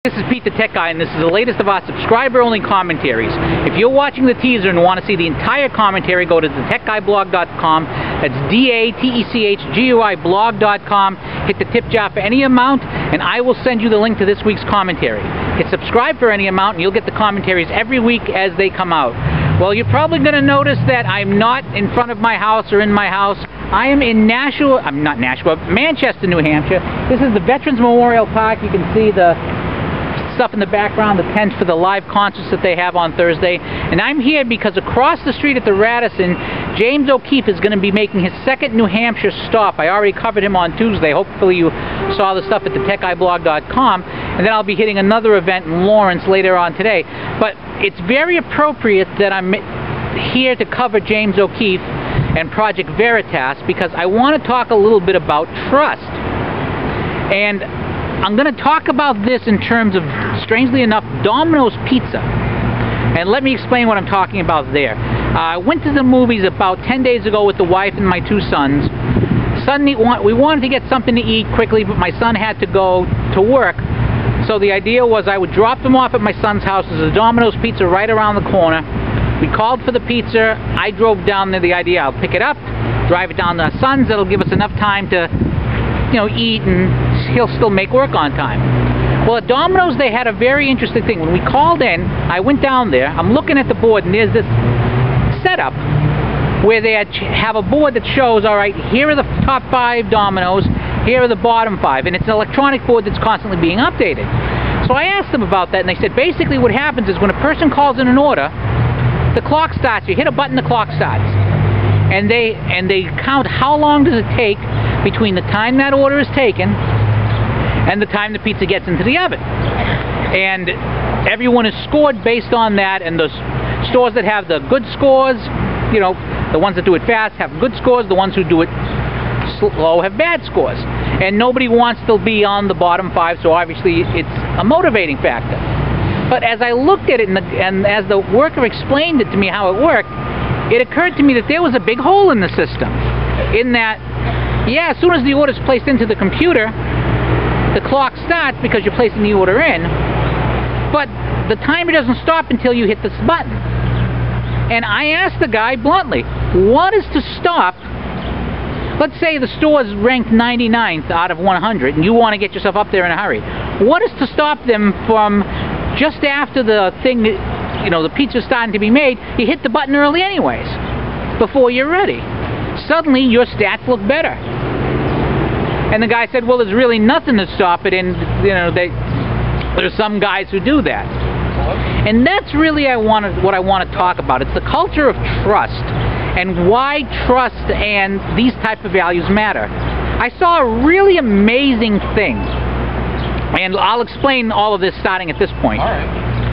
This is Pete the Tech Guy, and this is the latest of our subscriber-only commentaries. If you're watching the teaser and want to see the entire commentary, go to thetechguyblog.com. That's DATECHGUI blog.com. Hit the tip jar for any amount, and I will send you the link to this week's commentary. Hit subscribe for any amount, and you'll get the commentaries every week as they come out. Well, you're probably going to notice that I'm not in front of my house or in my house. I am in Manchester, New Hampshire. This is the Veterans Memorial Park. You can see the stuff in the background, the tent for the live concerts that they have on Thursday. And I'm here because across the street at the Radisson, James O'Keefe is going to be making his second New Hampshire stop. I already covered him on Tuesday. Hopefully you saw the stuff at thetechguyblog.com. And then I'll be hitting another event in Lawrence later on today. But it's very appropriate that I'm here to cover James O'Keefe and Project Veritas because I want to talk a little bit about trust. And I'm going to talk about this in terms of, strangely enough, Domino's Pizza. And let me explain what I'm talking about there. I went to the movies about 10 days ago with the wife and my two sons. We wanted to get something to eat quickly, but my son had to go to work. So the idea was I would drop them off at my son's house. There's a Domino's Pizza right around the corner. We called for the pizza. I drove down there. The idea, I'll pick it up, drive it down to our son's. That'll give us enough time to, eat, and he'll still make work on time. Well, at Domino's, they had a very interesting thing. When we called in, I went down there. I'm looking at the board, and there's this setup where they have a board that shows, all right, here are the top 5 Domino's, here are the bottom 5, and it's an electronic board that's constantly being updated. So I asked them about that, and they said basically what happens is when a person calls in an order, the clock starts. You hit a button, the clock starts. And they count how long does it take between the time that order is taken and the time the pizza gets into the oven. And everyone is scored based on that, and the stores that have the good scores, the ones that do it fast have good scores, the ones who do it slow have bad scores. And nobody wants to be on the bottom 5, so obviously it's a motivating factor. But as I looked at it and as the worker explained it to me how it worked, it occurred to me that there was a big hole in the system. In that, yeah, as soon as the order is placed into the computer, the clock starts because you're placing the order in, but the timer doesn't stop until you hit this button. And I asked the guy bluntly, what is to stop? Let's say the store is ranked 99th out of 100 and you want to get yourself up there in a hurry. What is to stop them from just after the thing, the pizza's starting to be made, you hit the button early anyways, before you're ready. Suddenly your stats look better. And the guy said, well, there's really nothing to stop it, and there's some guys who do that. And that's really what I want to talk about. It's the culture of trust and why trust and these type of values matter. I saw a really amazing thing. And I'll explain all of this starting at this point. All right.